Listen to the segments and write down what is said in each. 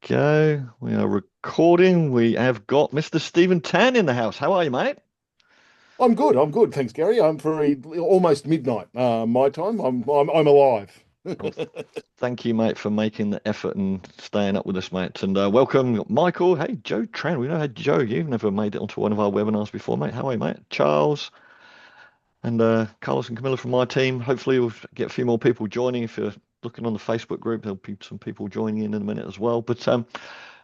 go. We are recording. We have got Mr. Steven Tann in the house. How are you, mate? I'm good. I'm good. Thanks, Gary. I'm very almost midnight, my time. I'm alive. Well, thank you, mate, for making the effort and staying up with us, mate. And welcome, Michael. Hey, Joe Tran. We've never had Joe. You've never made it onto one of our webinars before, mate. How are you, mate? Charles and Carlos and Camilla from my team. Hopefully, we'll get a few more people joining. If you're looking on the Facebook group, there'll be some people joining in a minute as well. But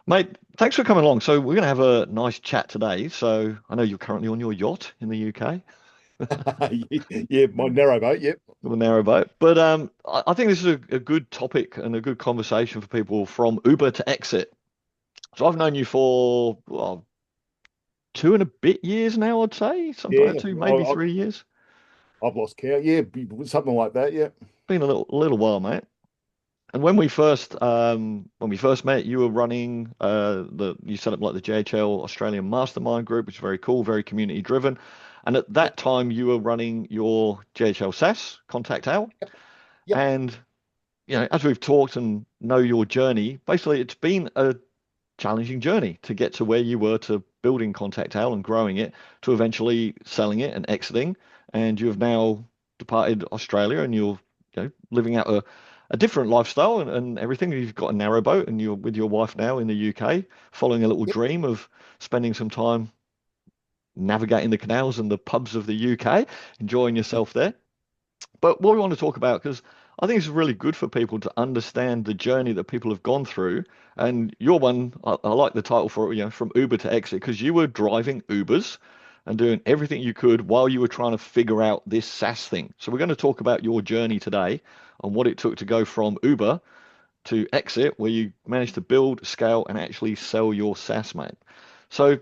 mate, thanks for coming along. So we're going to have a nice chat today. So I know you're currently on your yacht in the UK. Yeah, my narrow boat. Yep. Little narrow boat. But I think this is a good topic and a good conversation for people from Uber to exit. So I've known you for well, 2 and a bit years now, I'd say, something like Yeah, that, maybe 3 years. I've lost count. Yeah, something like that. Yeah. Been a little while, mate. And when we first met, you were running the you set up like the JHL Australian Mastermind group, which is very cool, very community driven. And at Yep. that time, you were running your JHL SaaS Contact Out. Yep. And as we've talked and know your journey, basically it's been a challenging journey to get to where you were to building Contact Owl and growing it to eventually selling it and exiting. And you have now departed Australia and you're living out a different lifestyle and everything. You've got a narrow boat and you're with your wife now in the UK, following a little Yep. dream of spending some time navigating the canals and the pubs of the UK, enjoying yourself there. But what we want to talk about, because I think it's really good for people to understand the journey that people have gone through. And your one, I like the title for it, from Uber to exit, because you were driving Ubers and doing everything you could while you were trying to figure out this SaaS thing. So we're going to talk about your journey today and what it took to go from Uber to exit, where you managed to build, scale, and actually sell your SaaS, mate. So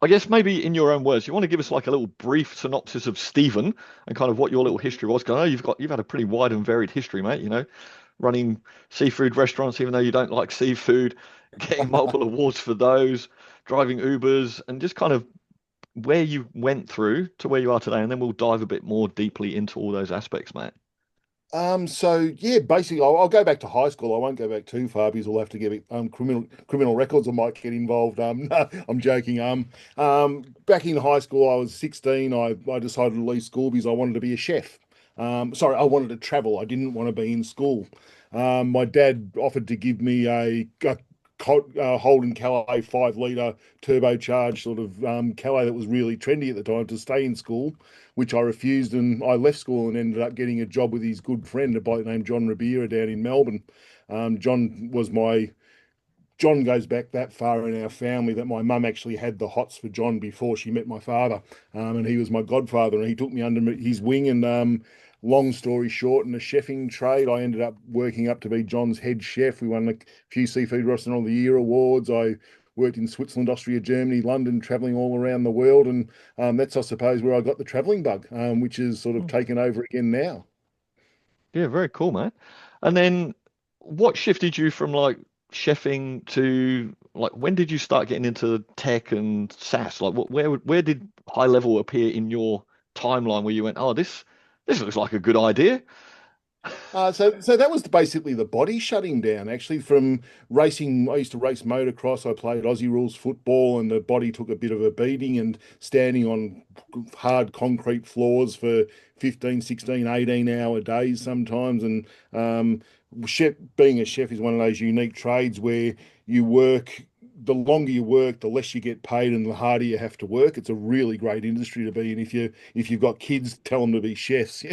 I guess maybe in your own words, you want to give us like a little brief synopsis of Stephen and kind of what your little history was. Because I know you've had a pretty wide and varied history, mate. Running seafood restaurants, even though you don't like seafood, getting multiple awards for those, driving Ubers, and just kind of where you went through to where you are today. And then we'll dive a bit more deeply into all those aspects, mate. So yeah, basically, I'll go back to high school. I won't go back too far because I'll have to get criminal records. I might get involved. No, I'm joking. Back in high school, I was 16. I decided to leave school because I wanted to be a chef. Sorry, I wanted to travel. I didn't want to be in school. My dad offered to give me a Holden Calais 5 litre turbocharged sort of Calais that was really trendy at the time to stay in school, which I refused, and I left school and ended up getting a job with his good friend, a bloke named John Ribiera down in Melbourne. John was my John goes back that far in our family that my mum actually had the hots for John before she met my father, and he was my godfather, and he took me under his wing. And long story short, in the chefing trade, I ended up working up to be John's head chef. We won a few Seafood Restaurant of the Year awards. I worked in Switzerland, Austria, Germany, London, traveling all around the world, and that's, I suppose, where I got the traveling bug, which is sort of Hmm. taken over again now. Yeah, very cool, man. And then what shifted you from like chefing to like when did you start getting into tech and SaaS? Like where did high level appear in your timeline where you went, oh, this looks like a good idea? So that was basically the body shutting down. Actually, from racing, I used to race motocross. I played Aussie rules football, and the body took a bit of a beating. And standing on hard concrete floors for 15, 16, 18-hour days sometimes. And being a chef is one of those unique trades where you work. The longer you work, the less you get paid, and the harder you have to work. It's a really great industry to be in. If you've got kids, tell them to be chefs.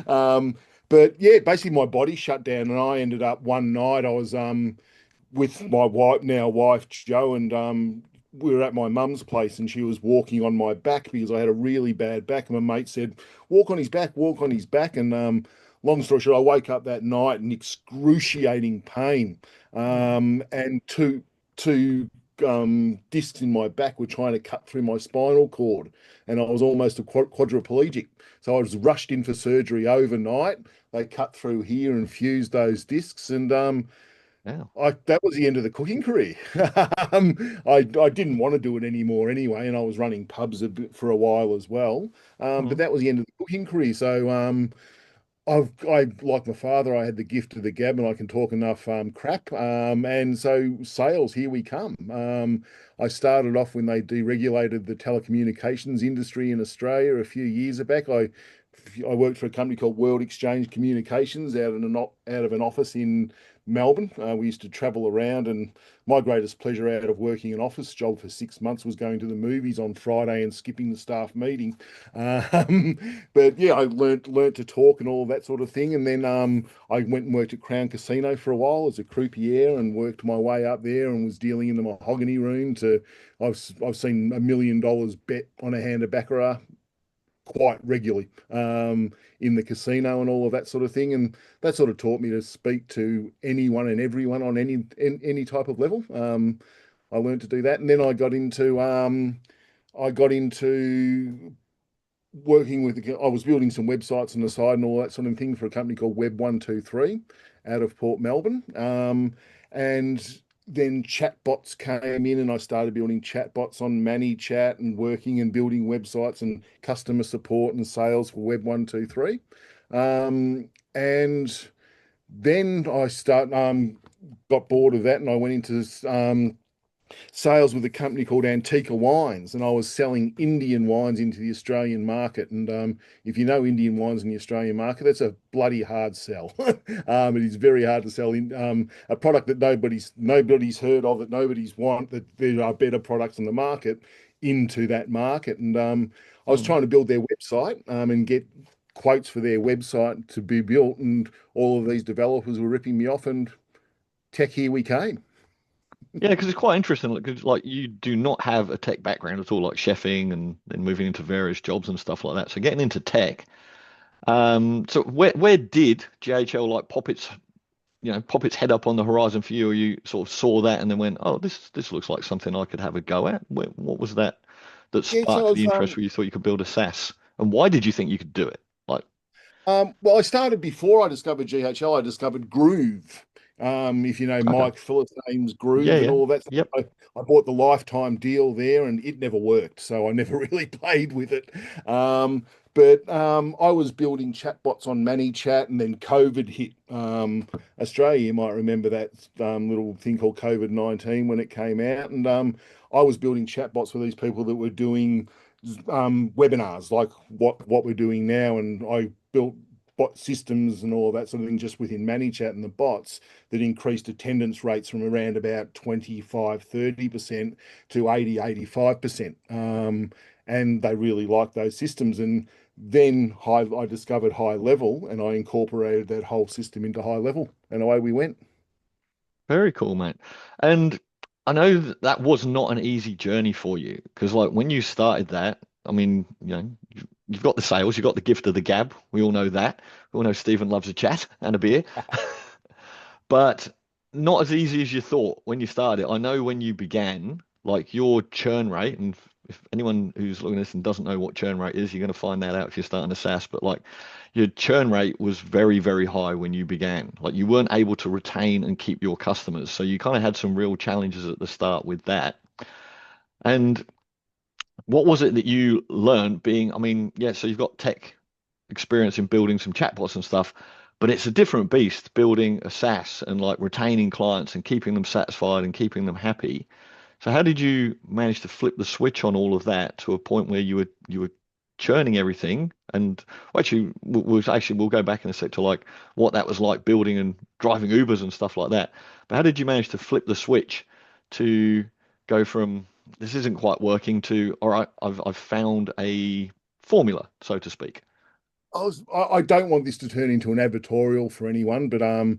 um, but yeah, basically my body shut down, and I ended up one night. I was with my wife, now wife Joe, and we were at my mum's place, and she was walking on my back because I had a really bad back. And my mate said, "Walk on his back, walk on his back." And long story short, I woke up that night in excruciating pain, Oh, and two discs in my back were trying to cut through my spinal cord, and I was almost a quadriplegic. So I was rushed in for surgery overnight. They cut through here and fused those discs, and yeah. that was the end of the cooking career. I didn't want to do it anymore anyway, and I was running pubs a bit for a while as well. But Hmm. that was the end of the cooking career. So I like my father, I had the gift of the gab and I can talk enough crap. And so sales, here we come. I started off when they deregulated the telecommunications industry in Australia a few years back. I worked for a company called World Exchange Communications out of an office in Melbourne. We used to travel around, and my greatest pleasure out of working an office job for 6 months was going to the movies on Friday and skipping the staff meeting. Um, but yeah, I learnt to talk and all of that sort of thing. And then I went and worked at Crown Casino for a while as a croupier and worked my way up there and was dealing in the mahogany room to I've seen $1 million bet on a hand of baccarat quite regularly in the casino and all of that sort of thing. And that sort of taught me to speak to anyone and everyone on any type of level. I learned to do that, and then I got into working with. I was building some websites on the side and all that sort of thing for a company called Web123 out of Port Melbourne. And then chatbots came in, and I started building chatbots on ManyChat and working and building websites and customer support and sales for Web123. And then got bored of that, and I went into sales with a company called Antica Wines, and I was selling Indian wines into the Australian market. And if you know Indian wines in the Australian market, that's a bloody hard sell. It is very hard to sell in a product that nobody's heard of, that nobody's want, that there are better products on the market into that market. And I was Hmm. trying to build their website and get quotes for their website to be built, and all of these developers were ripping me off, and tech, here we came. Yeah, because it's quite interesting. Because like you do not have a tech background at all, like chefing and then moving into various jobs and stuff like that. So getting into tech. So where did JHL like pop its head up on the horizon for you, or you sort of saw that and then went, oh, this looks like something I could have a go at? What was that that Yeah, so I sparked the was interest where you thought you could build a SaaS? And why did you think you could do it? Like, well, I started before I discovered GHL. I discovered Groove. If you know okay, Mike Phillips' yeah, Groove and yeah, all of that. yep. I bought the lifetime deal there, and it never worked, so I never really played with it. But I was building chatbots on ManyChat, and then COVID hit Australia. You might remember that little thing called COVID-19 when it came out, and I was building chatbots for these people that were doing webinars like what we're doing now, and I built bot systems and all that sort of thing just within ManyChat and the bots that increased attendance rates from around about 25-30% to 80-85%. And they really liked those systems. And then I discovered High Level, and I incorporated that whole system into High Level, and away we went. Very cool, mate. And I know that that was not an easy journey for you because, like, when you started that, I mean, you've got the sales, you've got the gift of the gab. We all know that. We all know Stephen loves a chat and a beer, but not as easy as you thought when you started. I know when you began, like your churn rate, and if anyone who's looking at this and doesn't know what churn rate is, you're going to find that out if you're starting a SaaS. But like your churn rate was very, very high when you began. Like you weren't able to retain and keep your customers. So you kind of had some real challenges at the start with that. And what was it that you learned being, I mean, yeah, so you've got tech experience in building some chatbots and stuff, but it's a different beast building a SaaS and like retaining clients and keeping them satisfied and keeping them happy. So how did you manage to flip the switch on all of that to a point where you were churning everything? And well, we'll go back in a sec to like what that was like building and driving Ubers and stuff like that. But how did you manage to flip the switch to go from this isn't quite working to all right, I've found a formula, so to speak. I don't want this to turn into an advertorial for anyone, but I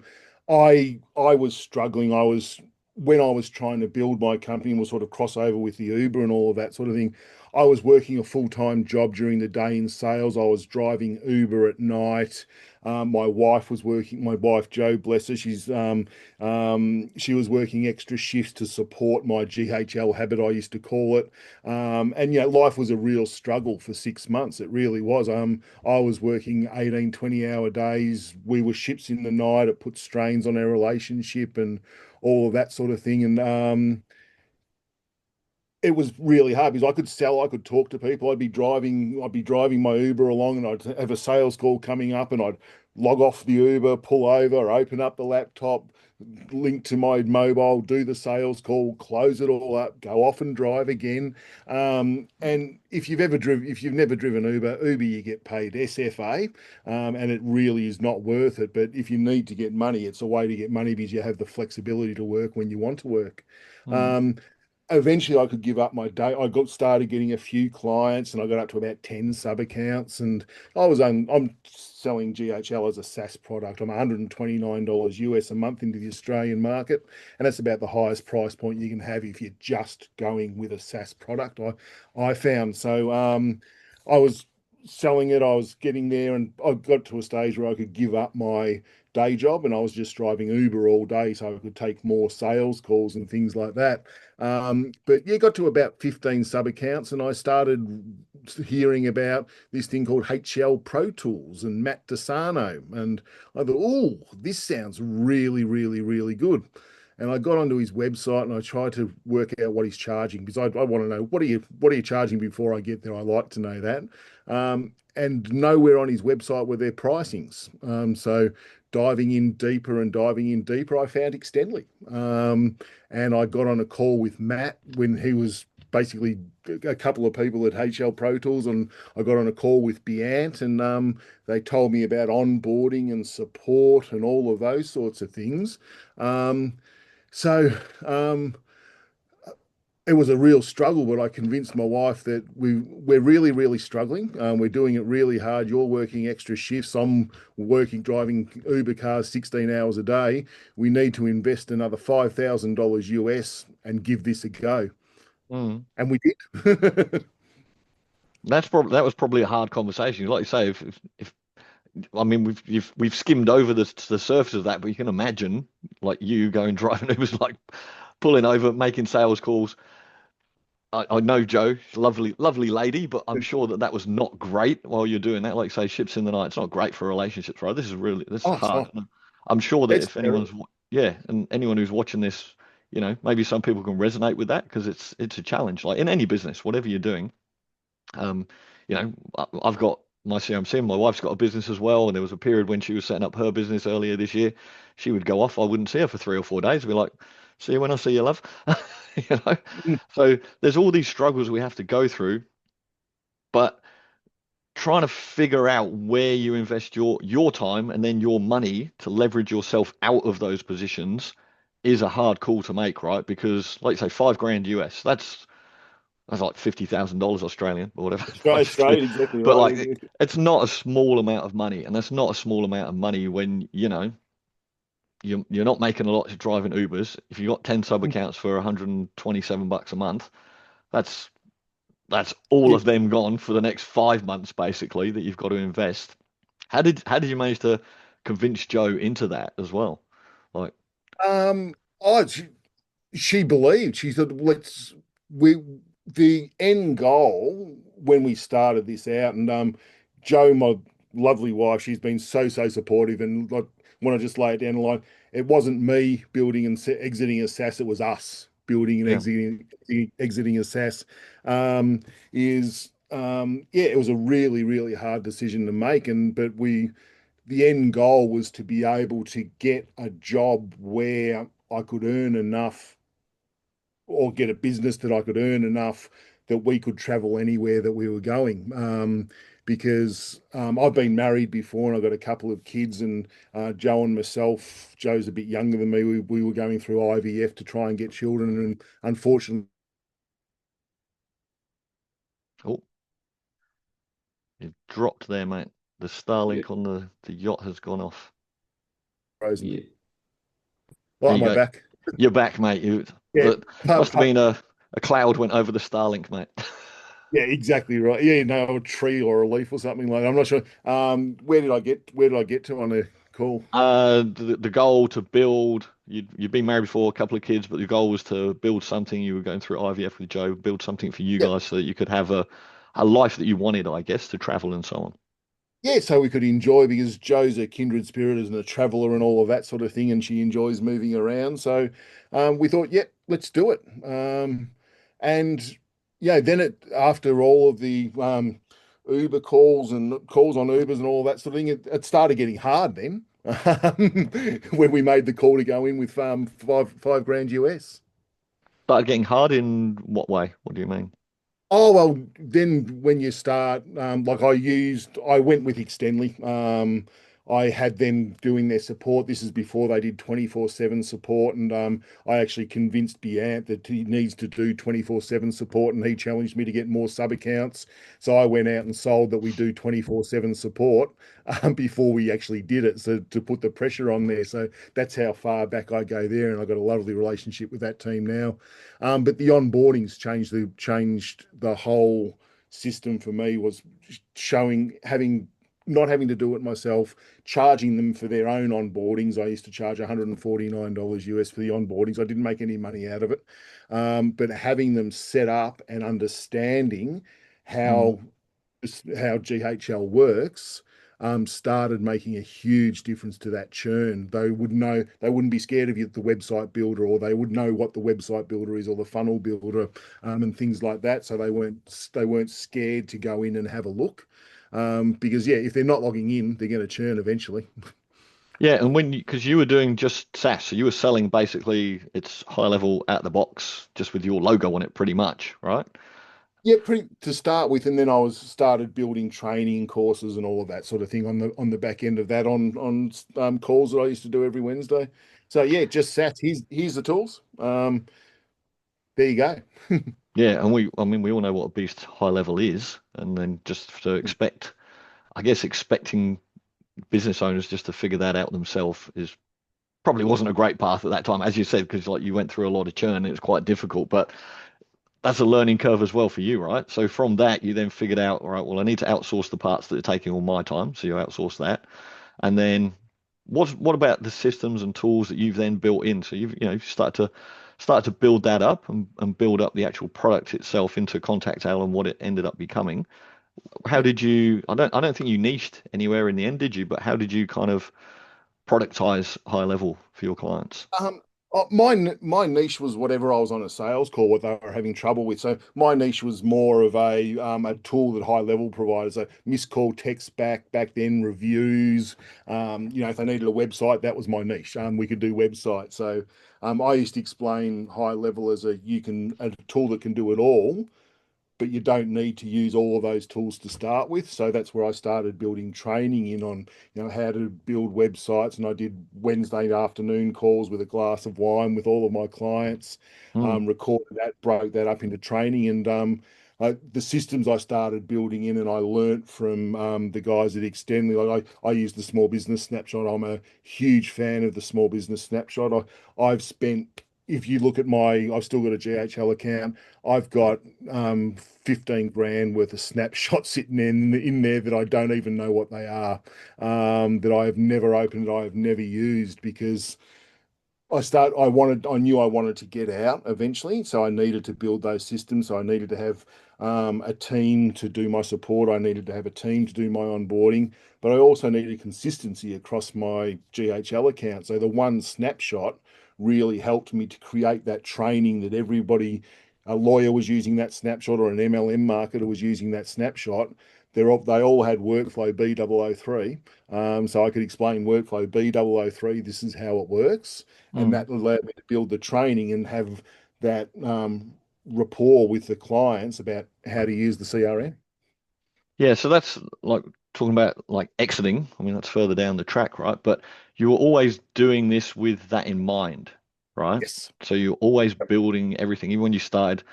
was struggling. I was when I was trying to build my company and was sort of crossover with the Uber and all of that sort of thing. I was working a full-time job during the day in sales. I was driving Uber at night. My wife was working. My wife Jo, bless her, she was working extra shifts to support my GHL habit, I used to call it. And life was a real struggle for 6 months. It really was. I was working 18, 20-hour days. We were ships in the night. It put strains on our relationship and all of that sort of thing. And it was really hard because I could talk to people. I'd be driving my Uber along and I'd have a sales call coming up and I'd log off the Uber, pull over, open up the laptop, link to my mobile, do the sales call, close it all up, go off and drive again. And if you've never driven Uber, you get paid SFA, and it really is not worth it. But if you need to get money, it's a way to get money because you have the flexibility to work when you want to work. Mm, Um, Eventually I could give up my day. I got started getting a few clients and I got up to about 10 sub accounts and I'm selling GHL as a SaaS product. I'm $129 US a month into the Australian market. And that's about the highest price point you can have if you're just going with a SaaS product. I found. I was selling it, I was getting there and I got to a stage where I could give up my day job and I was just driving Uber all day so I could take more sales calls and things like that. But yeah, got to about 15 sub accounts and I started hearing about this thing called HL Pro Tools and Matt DeSano. And I thought, oh, this sounds really, really, really good. And I got onto his website and I tried to work out what he's charging because I want to know what are you charging before I get there. I like to know that. And nowhere on his website were their pricings. So diving in deeper, I found Extendly. And I got on a call with Matt when he was basically a couple of people at HL Pro Tools, and I got on a call with Beant, and they told me about onboarding and support and all of those sorts of things. Um, so um, it was a real struggle, but I convinced my wife that we're really, really struggling. We're doing it really hard. You're working extra shifts. I'm working, driving Uber cars 16 hours a day. We need to invest another $5,000 US and give this a go. mm. And we did. That was probably a hard conversation. Like you say, if I mean we've skimmed over the surface of that, but you can imagine like you going driving, it was like pulling over, making sales calls. I know Joe, she's a lovely lady, but I'm sure that was not great while you're doing that. Like you say, ships in the night. It's not great for relationships, right? This is Oh, it's hard. not. And I'm sure that It's if anyone's terrible. yeah, and anyone who's watching this, maybe some people can resonate with that because it's a challenge. Like in any business, whatever you're doing. Um, I've got my myCRMSIM. My wife's got a business as well, and there was a period when she was setting up her business earlier this year. She would go off. I wouldn't see her for 3 or 4 days. I'd be like, "See you when I see you, love." You know. Mm. So there's all these struggles we have to go through, but trying to figure out where you invest your time and then your money to leverage yourself out of those positions is a hard call to make, right? Because, like you say, 5 grand US, that's like $50,000 Australian or whatever. That's right, exactly But right. like it's not a small amount of money, and that's not a small amount of money when you're not making a lot driving Ubers. If you got 10 sub accounts for 127 bucks a month, that's that's all Yeah. of them gone for the next 5 months basically that you've got to invest. How did you manage to convince Joe into that as well? Like, Um, oh, she believed. She said, "Let's we the end goal when we started this out." And Joe, my lovely wife, she's been so supportive. And like, when I just lay it down the line, it wasn't me building and exiting a SaaS; it was us building and yeah, exiting a SaaS. Yeah, it was a really hard decision to make, and but we the end goal was to be able to get a job where I could earn enough or get a business that I could earn enough that we could travel anywhere that we were going. Because I've been married before and I've got a couple of kids, and Joe and myself, Joe's a bit younger than me. We were going through IVF to try and get children, and unfortunately, oh, you've dropped there, mate. The Yeah, Starlink on the yacht has gone off. frozen. yeah. Right, There am you I go. back? You're back, mate. Yeah, That must have been a cloud went over the Starlink, mate. yeah, exactly right. Yeah, no, a tree or a leaf or something like that. I'm not sure. Where did I get to on the call? The goal to build, you'd been married before, a couple of kids, but the goal was to build something. You were going through IVF with Joe, build something for you Yeah, guys so that you could have a life that you wanted, I guess, to travel and so on. yeah, so we could enjoy because Joe's a kindred spirit and a traveler and all of that sort of thing, and she enjoys moving around. So we thought, yeah, let's do it. And then after all of the Uber calls and calls on Ubers and all that sort of thing, it started getting hard then. When we made the call to go in with five grand US. Started getting hard in what way? What do you mean? Oh well, then when you start, like I went with Extendly. I had them doing their support. This is before they did 24/7 support, and I actually convinced Beant that he needs to do 24/7 support, and he challenged me to get more sub accounts. So I went out and sold that we do 24/7 support before we actually did it, so to put the pressure on there. So that's how far back I go there, and I've got a lovely relationship with that team now. But the onboardings changed the whole system for me. Was showing having not having to do it myself, charging them for their own onboardings. I used to charge $149 US for the onboardings. I didn't make any money out of it, but having them set up and understanding Mm. how how GHL works, started making a huge difference to that churn. They wouldn't be scared of you, the website builder, or they would know what the website builder is or the funnel builder, and things like that. So they weren't scared to go in and have a look. Because if they're not logging in, they're going to churn eventually. Yeah, and because you were doing just SaaS, so you were selling basically it's high level out the box, just with your logo on it, pretty much, right? Yeah, pretty to start with, and then I was started building training courses and all of that sort of thing on the back end of that on calls that I used to do every Wednesday. So yeah, just sat. Here's the tools. There you go. Yeah, and I mean, we all know what a beast high level is, and then just to expect, I guess, expecting business owners just to figure that out themselves is probably wasn't a great path at that time, as you said, because like you went through a lot of churn, and it's quite difficult, but that's a learning curve as well for you, right? So from that, you then figured out, all right, well, I need to outsource the parts that are taking all my time, so you outsource that, and then what about the systems and tools that you've then built in? So you've start to build that up and build up the actual product itself into Contact Al and what it ended up becoming. How Yeah. did you? I don't think you niched anywhere in the end, did you? But how did you kind of productize high level for your clients? Um, my niche was whatever I was on a sales call, what they were having trouble with. So my niche was more of a tool that high level provided. So missed call, text back then, reviews. If they needed a website, that was my niche. We could do websites. So I used to explain high level as a tool that can do it all, but you don't need to use all of those tools to start with. So that's where I started building training in on, how to build websites. And I did Wednesday afternoon calls with a glass of wine with all of my clients, Mm, recorded that, broke that up into training. And the systems I started building in, and I learnt from the guys at Extendly. Like I use the small business snapshot. I'm a huge fan of the small business snapshot. I've spent, if you look at I've still got a GHL account. I've got 15 grand worth of snapshots sitting in there that I don't even know what they are, that I have never opened, I have never used because I knew I wanted to get out eventually. So I needed to build those systems. So I needed to have a team to do my support. I needed to have a team to do my onboarding, but I also needed consistency across my GHL account. So the one snapshot really helped me to create that training that everybody, a lawyer was using that snapshot or an MLM marketer was using that snapshot. They all had workflow B003. So I could explain workflow B003. This is how it works, and mm. that allowed me to build the training and have that rapport with the clients about how to use the CRM. Yeah, so that's like talking about like exiting. I mean, that's further down the track, right? But you were always doing this with that in mind, right? Yes. So you're always building everything, even when you started,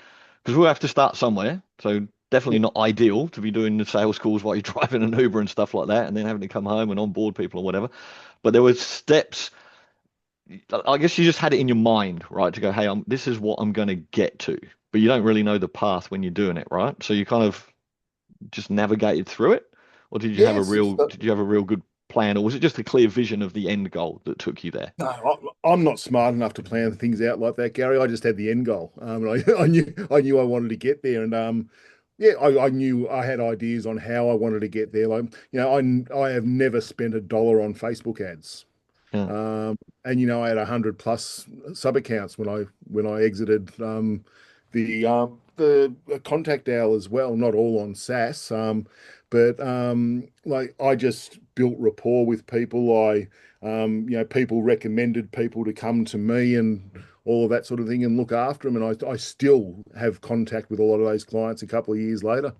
because we'll have to start somewhere. So definitely Yep. not ideal to be doing the sales calls while you're driving an Uber and stuff like that, and then having to come home and onboard people or whatever. But there were steps. I guess you just had it in your mind, right? To go, hey, this is what I'm going to get to, but you don't really know the path when you're doing it, right? So you kind of just navigated through it, or Yes. did you have a real good plan, or was it just a clear vision of the end goal that took you there? No, I'm not smart enough to plan things out like that, Gary. I just had the end goal, and I knew I wanted to get there, and yeah, I knew I had ideas on how I wanted to get there. Like, I have never spent a dollar on Facebook ads. Yeah. And I had 100 plus sub accounts when I exited the the contact hour as well, not all on SaaS. But like I just built rapport with people. People recommended people to come to me and all of that sort of thing and look after them. And I still have contact with a lot of those clients a couple of years later.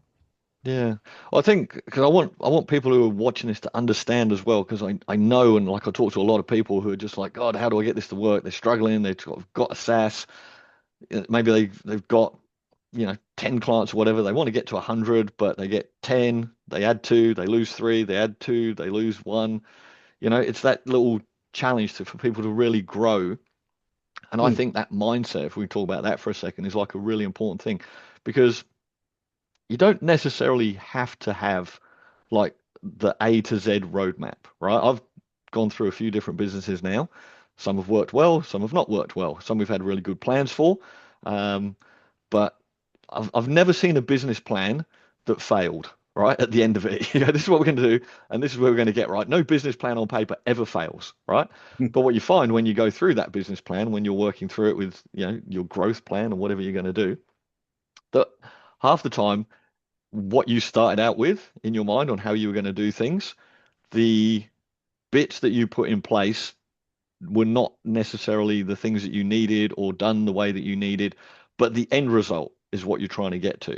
Yeah. Well, I think because I want people who are watching this to understand as well, because I know, and like I talk to a lot of people who are just like, God, how do I get this to work? They're struggling. They've got a SaaS. Maybe they've got 10 clients or whatever. They want to get to 100, but they get 10, they add two, they lose three, they add two, they lose one. It's that little challenge for people to really grow. And I Mm, think that mindset, if we talk about that for a second, is like a really important thing, because you don't necessarily have to have like the A to Z roadmap, right? I've gone through a few different businesses now. Some have worked well, some have not worked well. Some we've had really good plans for. Um, but I've never seen a business plan that failed, right? At the end of it, this is what we're going to do, and this is where we're going to get right. No business plan on paper ever fails, right? mm. But what you find when you go through that business plan, when you're working through it with, your growth plan or whatever you're going to do, that half the time, what you started out with in your mind on how you were going to do things, the bits that you put in place were not necessarily the things that you needed or done the way that you needed, but the end result is what you're trying to get to.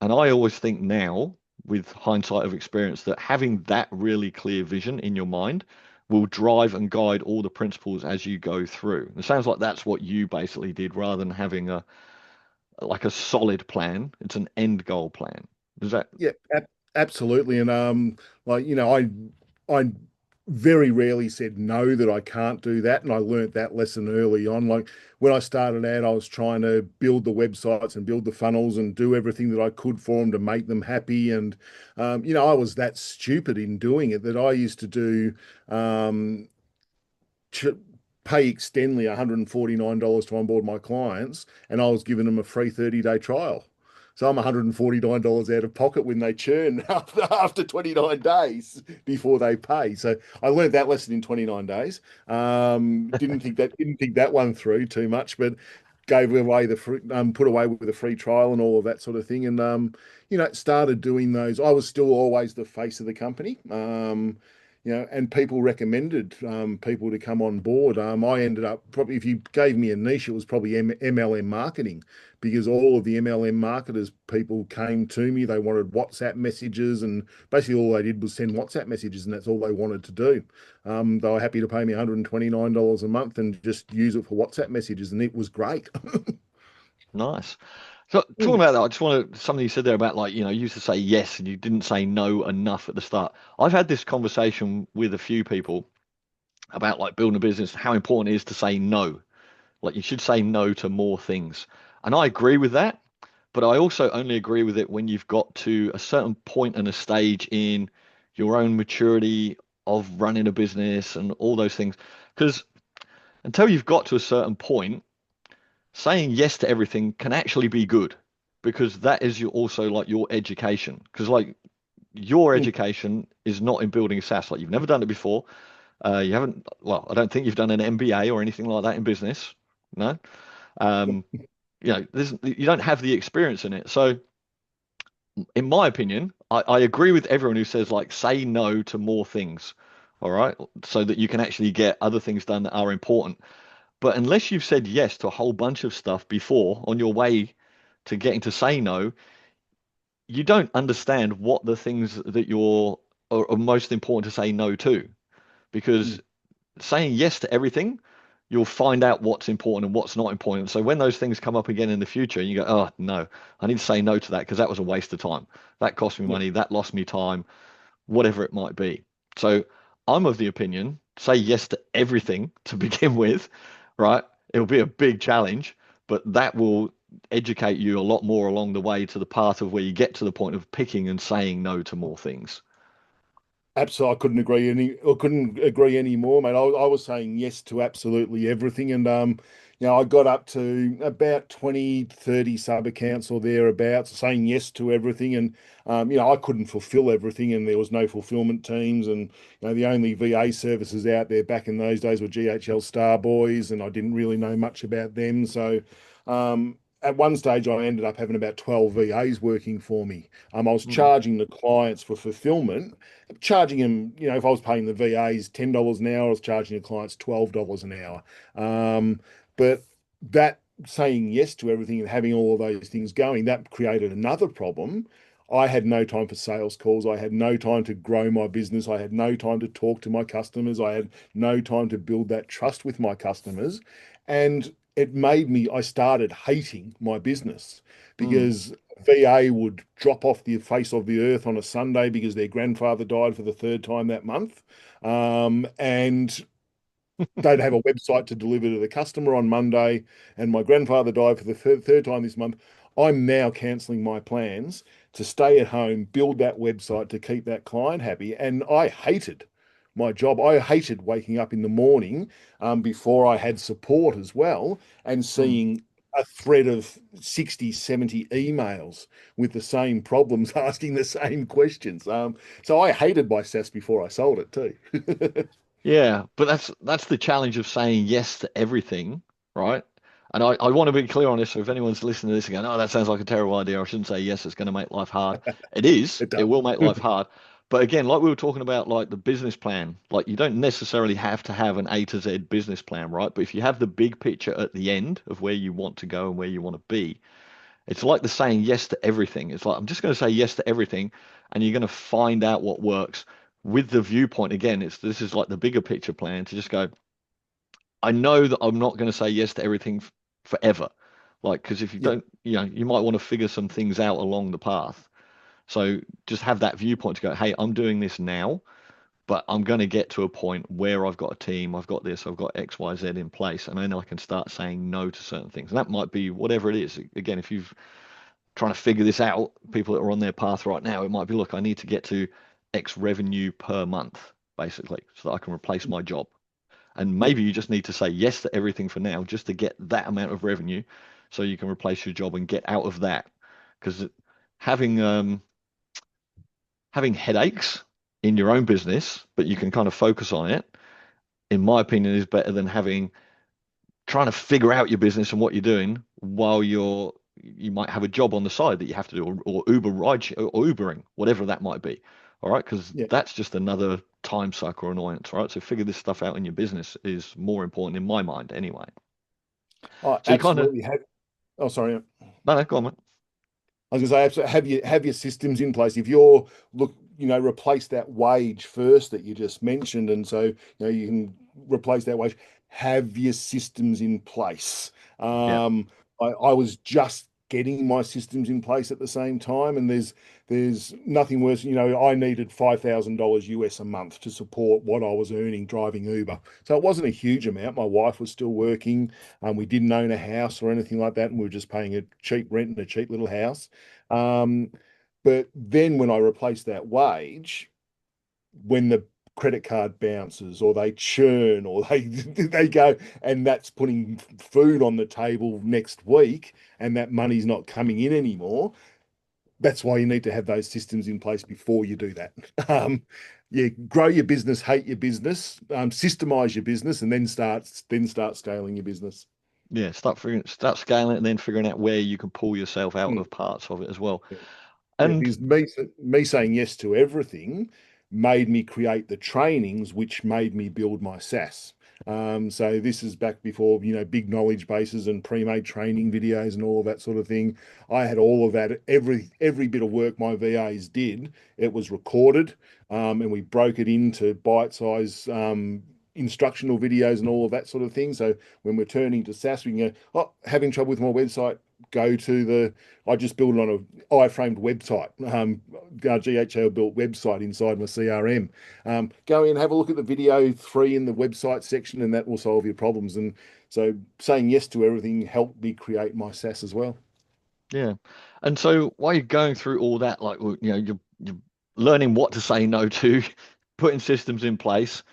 And I always think now, with hindsight of experience, that having that really clear vision in your mind will drive and guide all the principles as you go through. It sounds like that's what you basically did rather than having a solid plan. It's an end goal plan. Is that Yeah, absolutely. And I very rarely said no that I can't do that, and I learnt that lesson early on. Like when I started out, I was trying to build the websites and build the funnels and do everything that I could for them to make them happy. And I was that stupid in doing it that I used to do. Um, ch Pay Extendly $149 to onboard my clients, and I was giving them a free 30-day trial. So I'm $149 out of pocket when they churn after 29 days before they pay. So I learned that lesson in 29 days. Didn't think that one through too much, but gave away the free, put away with a free trial and all of that sort of thing. And started doing those. I was still always the face of the company. And people recommended people to come on board. I ended up probably, if you gave me a niche, it was probably MLM marketing, because all of the MLM marketers, people came to me. They wanted WhatsApp messages, and basically all they did was send WhatsApp messages, and that's all they wanted to do. They were happy to pay me $129 a month and just use it for WhatsApp messages, and it was great. nice? So talking about that, I just want to something you said there about like, you used to say yes and you didn't say no enough at the start. I've had this conversation with a few people about like building a business, how important it is to say no. Like you should say no to more things. And I agree with that, but I also only agree with it when you've got to a certain point and a stage in your own maturity of running a business and all those things. Because until you've got to a certain point, saying yes to everything can actually be good, because that is your also like your education. Because like your education is not in building SaaS. Like you've never done it before. You haven't, well, I don't think you've done an MBA or anything like that in business. No. Um, you don't have the experience in it. So, in my opinion, I agree with everyone who says like say no to more things, all right, so that you can actually get other things done that are important. But unless you've said yes to a whole bunch of stuff before on your way to getting to say no, you don't understand what the things that are most important to say no to. Because saying yes to everything, you'll find out what's important and what's not important. So when those things come up again in the future, and you go, oh no, I need to say no to that because that was a waste of time. That cost me Yeah, money, that lost me time, whatever it might be. So I'm of the opinion, say yes to everything to begin with, right? It'll be a big challenge, but that will educate you a lot more along the way to the path of where you get to the point of picking and saying no to more things. absolutely. I couldn't agree any more, mate. I was saying yes to absolutely everything. And I got up to about 20, 30 sub accounts or thereabouts, saying yes to everything. And I couldn't fulfill everything, and there was no fulfillment teams. And the only VA services out there back in those days were GHL Starboys, and I didn't really know much about them. So at one stage, I ended up having about 12 VAs working for me. I was Mm, charging the clients for fulfillment, charging them, if I was paying the VAs $10 an hour, I was charging the clients $12 an hour. But that saying yes to everything and having all of those things going, that created another problem. I had no time for sales calls. I had no time to grow my business. I had no time to talk to my customers. I had no time to build that trust with my customers. And I started hating my business mm. because VA would drop off the face of the earth on a Sunday because their grandfather died for the third time that month. And they'd have a website to deliver to the customer on Monday, and my grandfather died for the third time this month. I'm now cancelling my plans to stay at home, build that website to keep that client happy. And I hated my job. I hated waking up in the morning before I had support as well and Mm. seeing a thread of 60, 70 emails with the same problems, asking the same questions. So I hated my SaaS before I sold it too. Yeah, but that's the challenge of saying yes to everything, right? And I want to be clear on this. So if anyone's listening to this and going, "Oh, that sounds like a terrible idea. I shouldn't say yes. It's going to make life hard." It is. It It does. will make life hard. But again, like we were talking about, like the business plan, like you don't necessarily have to have an A to Z business plan, right? But if you have the big picture at the end of where you want to go and where you want to be, it's like the saying yes to everything. It's like, I'm just going to say yes to everything, and you're going to find out what works with the viewpoint. Again, this is like the bigger picture plan to just go, I know that I'm not going to say yes to everything forever. Like, because if you Yeah. don't, you might want to figure some things out along the path. So just have that viewpoint to go, hey, I'm doing this now, but I'm going to get to a point where I've got a team, I've got this, I've got X, Y, Z in place, and then I can start saying no to certain things. And that might be whatever it is. Again, if you've trying to figure this out, people that are on their path right now, it might be, look, I need to get to X revenue per month, basically, so that I can replace my job. And Yeah. maybe you just need to say yes to everything for now, just to get that amount of revenue, so you can replace your job and get out of that. Because having having headaches in your own business, but you can kind of focus on it, in my opinion, is better than having trying to figure out your business and what you're doing while you might have a job on the side that you have to do, or Uber ride or Ubering, whatever that might be. All right, because Yeah. that's just another time suck or annoyance. All right, so figure this stuff out in your business is more important in my mind, anyway. I So you kind of absolutely have. Oh, sorry. no, no, go on, mate. I was going to say, have your systems in place. If you're replace that wage first that you just mentioned, and so you can replace that wage. Have your systems in place. Yeah, I was just getting my systems in place at the same time, and there's nothing worse. I needed $5,000 US a month to support what I was earning driving Uber, so it wasn't a huge amount. My wife was still working. We didn't own a house or anything like that, and we were just paying a cheap rent in a cheap little house. Um, but then when I replace that wage, when the credit card bounces or they churn or they they go, and that's putting food on the table next week, and that money's not coming in anymore. That's why you need to have those systems in place before you do that. Yeah, grow your business, hate your business, systemize your business, and then start scaling your business. yeah. Start scaling it, and then figuring out where you can pull yourself out Mm. of parts of it as well. Yeah, And because me saying yes to everything made me create the trainings, which made me build my SaaS. So this is back before big knowledge bases and pre-made training videos and all of that sort of thing. I had all of that. Every bit of work my VAs did, it was recorded, and we broke it into bite-size instructional videos and all of that sort of thing. So when we're turning to SaaS, we can go, oh, having trouble with my website, go to the I just built it on a iframed website, our GHL built website inside my CRM. Go in, have a look at the video 3 in the website section, and that will solve your problems. And so saying yes to everything helped me create my SaaS as well. yeah, and so while you're going through all that, like well, you're learning what to say no to, putting systems in place.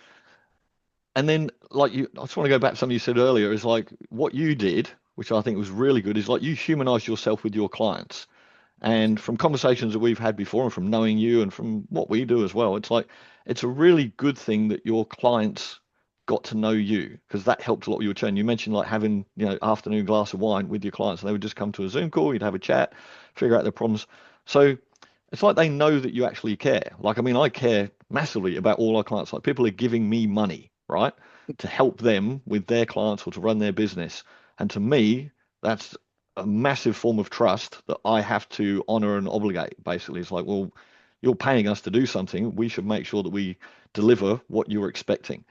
And then, like I just want to go back to something you said earlier, is like what you did, which I think was really good, is like you humanized yourself with your clients. And from conversations that we've had before, and from knowing you, and from what we do as well, it's like it's a really good thing that your clients got to know you because that helped a lot with your churn. You mentioned like having, afternoon glass of wine with your clients, and they would just come to a Zoom call, you'd have a chat, figure out their problems. So it's like they know that you actually care. Like, I mean, I care massively about all our clients. Like, people are giving me money, right, to help them with their clients or to run their business. And to me, that's a massive form of trust that I have to honor and obligate, basically. It's like, well, you're paying us to do something. We should make sure that we deliver what you're expecting.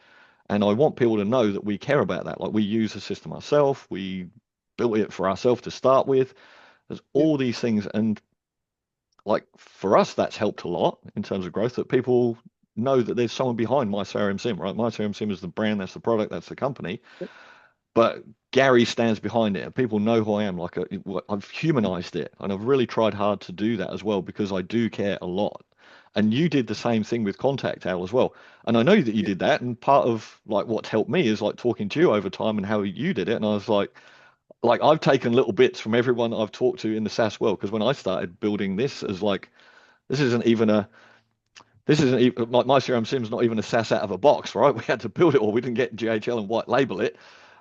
And I want people to know that we care about that. Like, we use the system ourselves, we built it for ourselves to start with. There's Yeah. all these things. And like for us, that's helped a lot in terms of growth, that people know that there's someone behind myCRMSIM, right? myCRMSIM is the brand, that's the product, that's the company. But Gary stands behind it, and people know who I am. Like, I've humanized it, and I've really tried hard to do that as well because I do care a lot. And you did the same thing with Contact Al as well. And I know that you Yeah. did that. And part of like what's helped me is like talking to you over time and how you did it. And I was like I've taken little bits from everyone I've talked to in the SaaS world because when I started building this as like this isn't even a this isn't even my CRM Sim's not even a SaaS out of a box, right? We had to build it, or we didn't get GHL and white label it.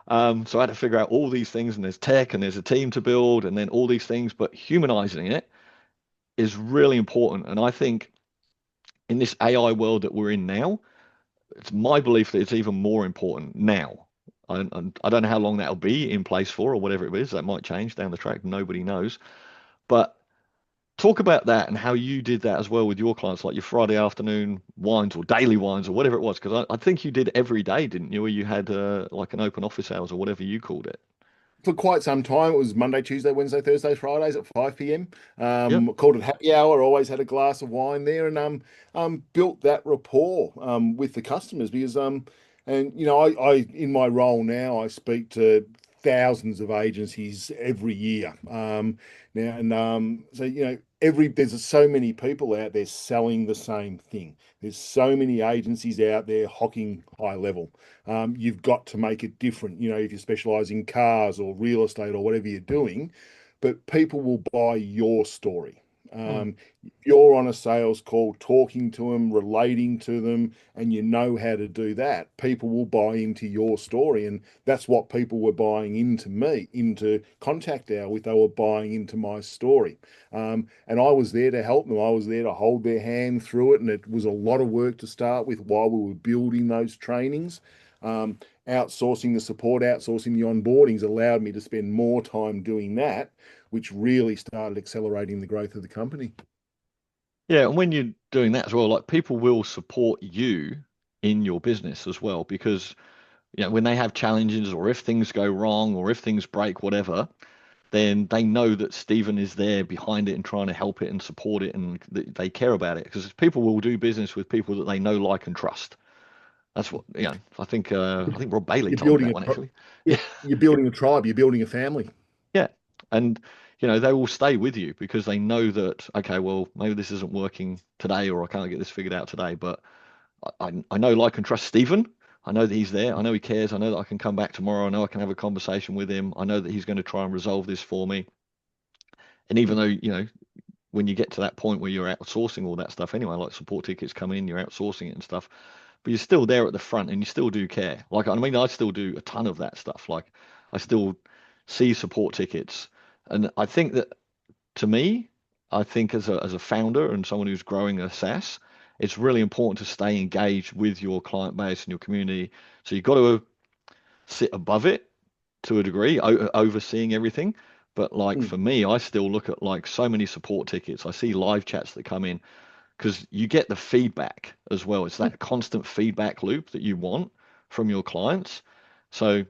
So I had to figure out all these things, and there's tech, and there's a team to build, and then all these things. But humanizing it is really important, and I think in this AI world that we're in now, it's my belief that it's even more important now. I don't know how long that'll be in place for, or whatever it is. That might change down the track. Nobody knows. But talk about that and how you did that as well with your clients, like your Friday afternoon wines or daily wines or whatever it was. Because I think you did every day, didn't you? Where you had like an open office hours or whatever you called it. For quite some time, it was Monday, Tuesday, Wednesday, Thursday, Fridays at 5 p.m. Yep. Called it happy hour. Always had a glass of wine there, and built that rapport with the customers because and I in my role now, I speak to thousands of agencies every year. Now and so every there's so many people out there selling the same thing. There's so many agencies out there hawking high level. You've got to make it different. If you specialize in cars or real estate or whatever you're doing, but people will buy your story. Mm. You're on a sales call, talking to them, relating to them, and you know how to do that. People will buy into your story, and that's what people were buying into me, into Contact Hour with. They were buying into my story, and I was there to help them. I was there to hold their hand through it, and it was a lot of work to start with while we were building those trainings. Um, Outsourcing the support, outsourcing the onboardings allowed me to spend more time doing that, which really started accelerating the growth of the company. Yeah, and when you're doing that as well, like people will support you in your business as well because when they have challenges or if things go wrong or if things break, whatever, then they know that Stephen is there behind it and trying to help it and support it and they care about it because people will do business with people that they know, like, and trust. That's what, I think Rob Bailey You're told me building that a one actually. yeah, Yeah. you're building a tribe, you're building a family. Yeah. And, they will stay with you because they know that, okay, well, maybe this isn't working today or I can't get this figured out today, but I know, like, and trust Stephen. I know that he's there. I know he cares. I know that I can come back tomorrow. I know I can have a conversation with him. I know that he's going to try and resolve this for me. And even though, when you get to that point where you're outsourcing all that stuff anyway, like support tickets come in, you're outsourcing it and stuff, but you're still there at the front and you still do care. Like, I mean, I still do a ton of that stuff. Like, I still see support tickets. And I think that to me, I think as a founder and someone who's growing a SaaS, it's really important to stay engaged with your client base and your community. So you've got to sit above it to a degree, overseeing everything. But like Mm, for me, I still look at like so many support tickets. I see live chats that come in because you get the feedback as well. It's mm, that constant feedback loop that you want from your clients. So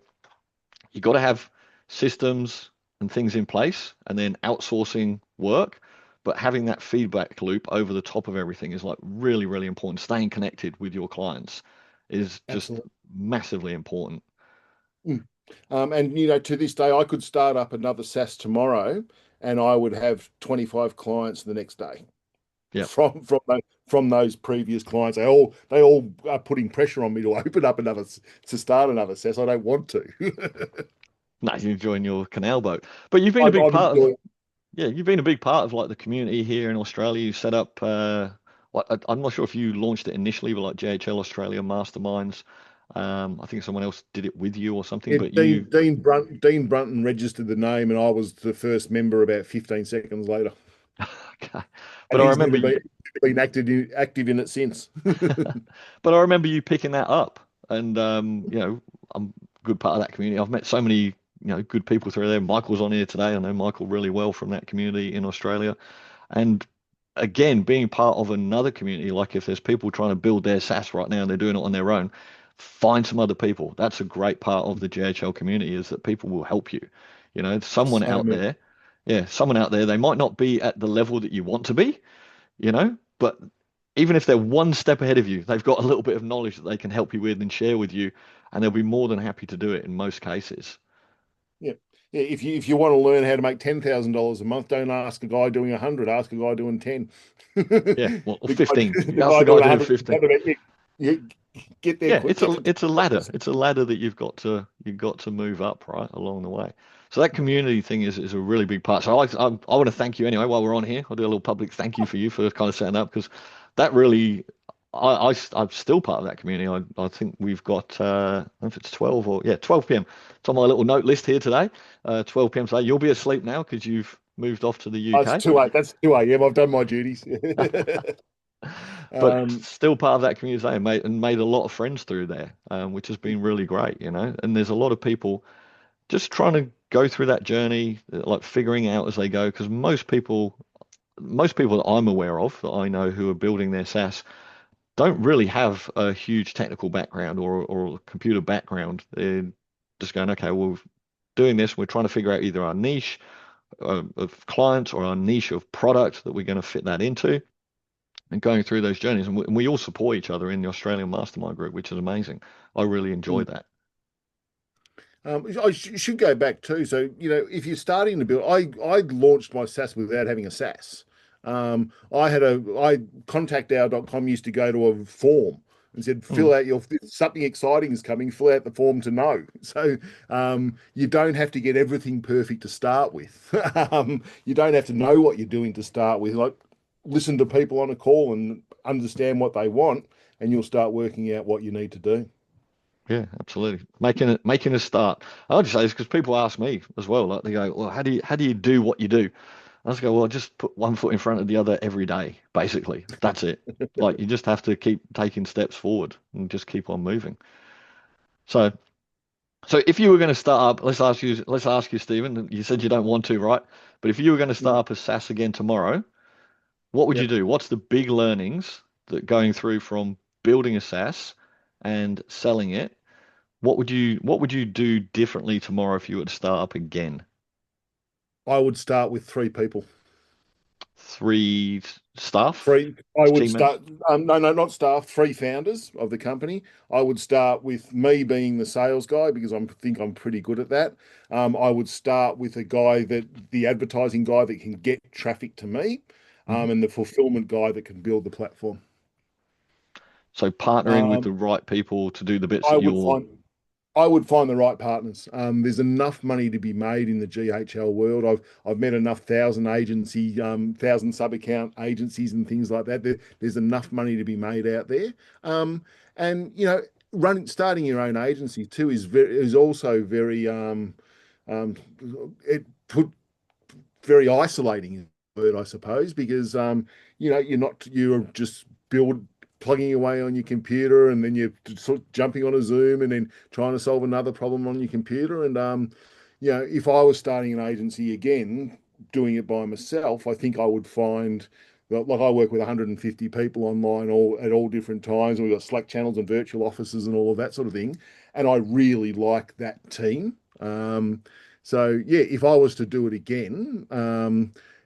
you got to have systems and things in place and then outsourcing work. But having that feedback loop over the top of everything is like really, really important. Staying connected with your clients is just absolutely. massively important. Mm. And to this day, I could start up another SaaS tomorrow, and I would have 25 clients the next day Yeah. from those previous clients. They all are putting pressure on me to open up to start another SaaS. I don't want to. No, you're enjoying your canal boat. But you've been a I'm, big I'm part of, enjoying. yeah, you've been a big part of like the community here in Australia. You set up, I'm not sure if you launched it initially, but like JHL Australia Masterminds. I think someone else did it with you or something, Yeah, but you, Dean Brunton registered the name, and I was the first member about 15 seconds later. okay. But And I he's remember never you, been active in it since. but I remember you picking that up, and I'm a good part of that community. I've met so many, good people through there. Michael's on here today. I know Michael really well from that community in Australia. And again, being part of another community, like if there's people trying to build their SaaS right now and they're doing it on their own, find some other people. That's a great part of the GHL community is that people will help you. Someone So out many. there, yeah, someone out there, they might not be at the level that you want to be, but even if they're one step ahead of you, they've got a little bit of knowledge that they can help you with and share with you, and they'll be more than happy to do it in most cases. Yeah. Yeah, if you want to learn how to make $10,000 a month, don't ask a guy doing 100, ask a guy doing 10. Yeah, well, The guy, 15. the That's guy the guy doing doing 100, 15. you get there Yeah, quick, it's get a to it's a ladder. 10. It's a ladder that you've got to move up right along the way. So that community thing is a really big part. So I want to thank you anyway while we're on here. I'll do a little public thank you for you for kind of setting up because that really I'm still part of that community. I think we've got I don't know if it's 12 or yeah 12 p.m. It's on my little note list here today. 12 p.m. today. You'll be asleep now because you've moved off to the Oh, it's UK. 2 8. That's 2 a.m. I've done my duties. But um, still part of that community and made a lot of friends through there, which has been really great. And there's a lot of people just trying to go through that journey, like figuring out as they go, because most people that I'm aware of, that I know who are building their SaaS, don't really have a huge technical background or a computer background. They're just going, okay, well, we're doing this, we're trying to figure out either our niche of clients or our niche of product that we're going to fit that into and going through those journeys. And we all support each other in the Australian Mastermind group, which is amazing. I really enjoy that. I should go back too. So, if you're starting to build, I launched my SaaS without having a SaaS. I contactour.com used to go to a form and said, fill Mm. out if something exciting is coming, fill out the form to know. So, you don't have to get everything perfect to start with. You don't have to know what you're doing to start with. Like, listen to people on a call and understand what they want, and you'll start working out what you need to do. Yeah, absolutely. Making a start. I'll just say this because people ask me as well. Like they go, well, how do you do what you do? I just go, well, just put one foot in front of the other every day, basically. That's it. Like you just have to keep taking steps forward and just keep on moving. So so if you were going to start up, let's ask you, Stephen. You said you don't want to, right? But if you were going to start Mm. up a SaaS again tomorrow, what would you Yep. do? What's the big learnings that going through from building a SaaS and selling it? What would you do differently tomorrow if you were to start up again? I would start with three people. Three staff, Three, I would team members? start, no, no, not staff, three founders of the company. I would start with me being the sales guy because I think I'm pretty good at that. I would start with the advertising guy that can get traffic to me, Mhm. and the fulfillment guy that can build the platform. So partnering with Um, the right people to do the bits I that would you're. find I would find the right partners. There's enough money to be made in the GHL world. I've met enough thousand sub account agencies and things like that. There's enough money to be made out there. Um, and starting your own agency too is also um, it put very isolating word, I suppose, because you're just plugging away on your computer and then you're sort of jumping on a Zoom and then trying to solve another problem on your computer. And if I was starting an agency again, doing it by myself, I think I would find like I work with 150 people online all at all different times. We've got Slack channels and virtual offices and all of that sort of thing. And I really like that team. So yeah, if I was to do it again,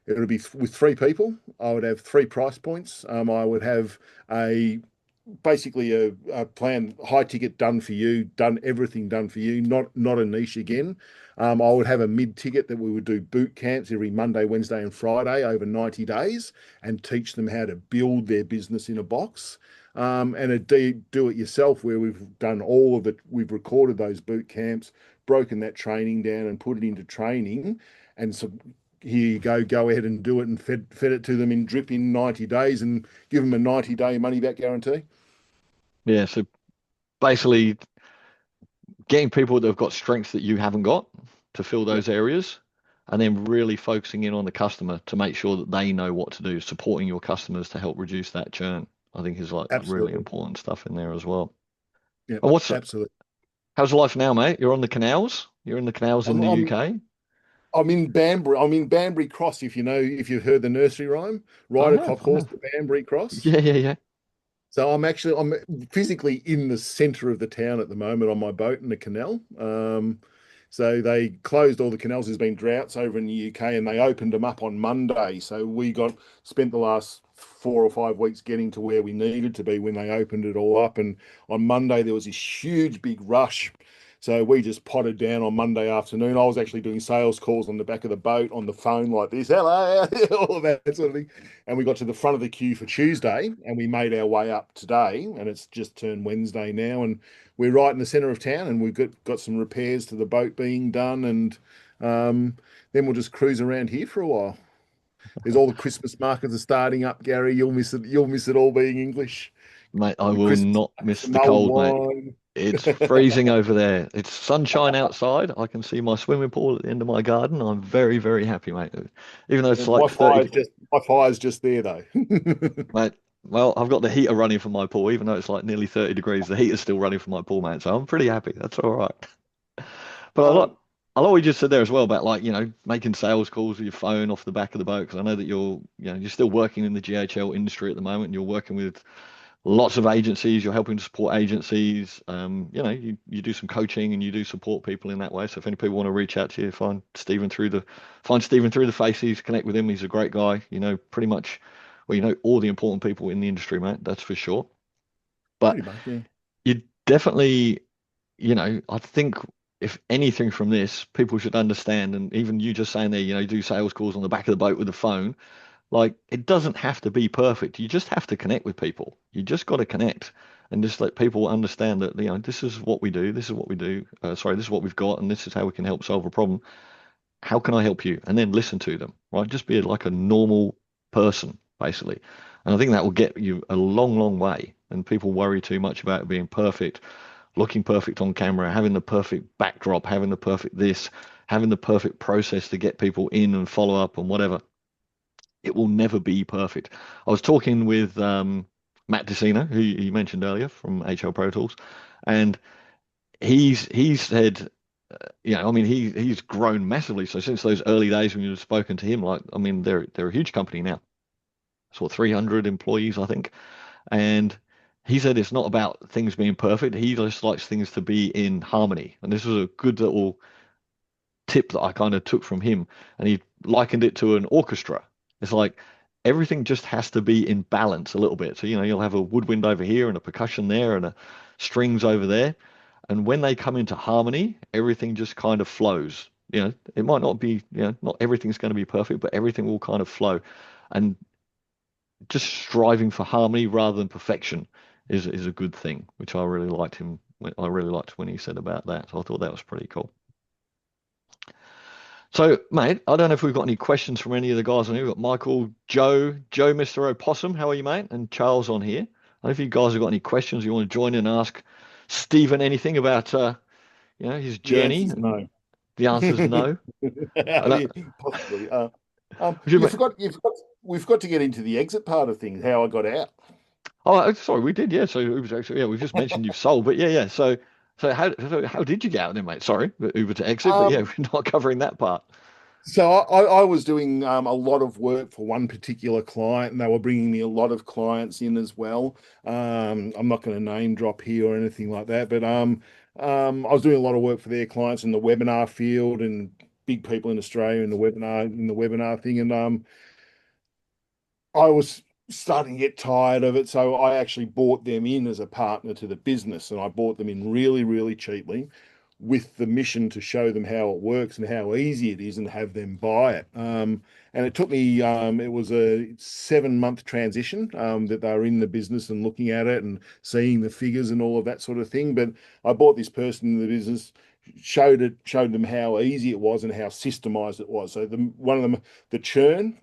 it would be with three people. I would have three price points. I would have a basically a plan, high ticket, done for you, done everything done for you, not a niche again. I would have a mid ticket that we would do boot camps every Monday, Wednesday, and Friday over 90 days and teach them how to build their business in a box. And a do it yourself where we've recorded those boot camps, broken that training down and put it into training. And so here you go ahead and do it and fed it to them in drip in 90 days and give them a 90-day money back guarantee. Yeah, so basically getting people that have got strengths that you haven't got to fill Yep, those areas, and then really focusing in on the customer to make sure that they know what to do, supporting your customers to help reduce that churn. I think is like really absolutely. important stuff in there as well. Yep, And absolutely. how's life now, mate? You're on the canals. You're in the canals in I'm the I'm UK. I'm in Banbury. I'm in Banbury Cross. If you've heard the nursery rhyme, I ride a have, cop I horse have. to Banbury Cross. Yeah, yeah, yeah. So I'm physically in the centre of the town at the moment on my boat in the canal. So they closed all the canals. There's been droughts over in the UK, and they opened them up on Monday. So we got spent the last 4 or 5 weeks getting to where we needed to be when they opened it all up. And on Monday there was this huge big rush. So we just potted down on Monday afternoon. I was actually doing sales calls on the back of the boat on the phone like this, hello, all of that sort of thing. And we got to the front of the queue for Tuesday, and we made our way up today, and it's just turned Wednesday now, and we're right in the centre of town, and we've got some repairs to the boat being done, and then we'll just cruise around here for a while. There's all the Christmas markets are starting up, Gary. You'll miss it. You'll miss it all being English. Mate, I The will Christmas not markets, miss the the mulled cold, mate. wine. It's freezing over there. It's sunshine outside. I can see my swimming pool at the end of my garden. I'm very, very happy, mate. Even though it's like 30, My fire's just there though. mate. Well, I've got the heater running for my pool, even though it's like nearly 30 degrees. The heater's still running for my pool, mate. So I'm pretty happy. That's all right. But Um, I like what you just said there as well about like, making sales calls with your phone off the back of the boat. Because I know that you're still working in the GHL industry at the moment. You're working with lots of agencies. You're helping to support agencies. You do some coaching and you do support people in that way. So if any people want to reach out to you, find Stephen through the faces, connect with him. He's a great guy. You know, pretty much, well, you know all the important people in the industry, mate. That's for sure. But Pretty much, yeah. you definitely, I think if anything from this, people should understand. And even you just saying there, do sales calls on the back of the boat with the phone. Like, it doesn't have to be perfect. You just have to connect with people. You just got to connect and just let people understand that, this is what we do. This is what we do. Sorry, this is what we've got, and this is how we can help solve a problem. How can I help you? And then listen to them, right? Just be like a normal person, basically. And I think that will get you a long, long way. And people worry too much about it being perfect, looking perfect on camera, having the perfect backdrop, having the perfect this, having the perfect process to get people in and follow up and whatever. It will never be perfect. I was talking with Matt Decina, who you mentioned earlier from HL Pro Tools, and he's said, I mean, he's grown massively. So since those early days when you've spoken to him, like, I mean, they're a huge company now. It's what 300 employees, I think, and he said it's not about things being perfect. He just likes things to be in harmony, and this was a good little tip that I kind of took from him, and he likened it to an orchestra. It's like everything just has to be in balance a little bit. So, you'll have a woodwind over here and a percussion there and a strings over there. And when they come into harmony, everything just kind of flows. It might not be, not everything's going to be perfect, but everything will kind of flow. And just striving for harmony rather than perfection is a good thing, which I really liked him. I really liked when he said about that. So I thought that was pretty cool. So, mate, I don't know if we've got any questions from any of the guys on here. We've got Michael, Joe, Mr. Opossum. How are you, mate? And Charles on here. I don't know if you guys have got any questions you want to join in and ask Stephen anything about, his The journey. answer's And no. the answer's no. I don't, Possibly. would you, We've got to get into the exit part of things, how I got out. sorry, we did, yeah. So Uber to exit, yeah. We've just mentioned you've sold, but yeah, yeah. So how did you get out then, mate? Sorry, Uber to exit, but yeah, Um, we're not covering that part. so I was doing a lot of work for one particular client, and they were bringing me a lot of clients in as well. I'm not going to name drop here or anything like that, but I was doing a lot of work for their clients in the webinar field and big people in Australia in the webinar thing, and I was starting to get tired of it, so I actually bought them in as a partner to the business, and I bought them in really, really cheaply, with the mission to show them how it works and how easy it is, and have them buy it. And it took me, it was a 7 month transition that they were in the business and looking at it and seeing the figures and all of that sort of thing. But I bought this person in the business, showed them how easy it was and how systemized it was. So one of them, the churn,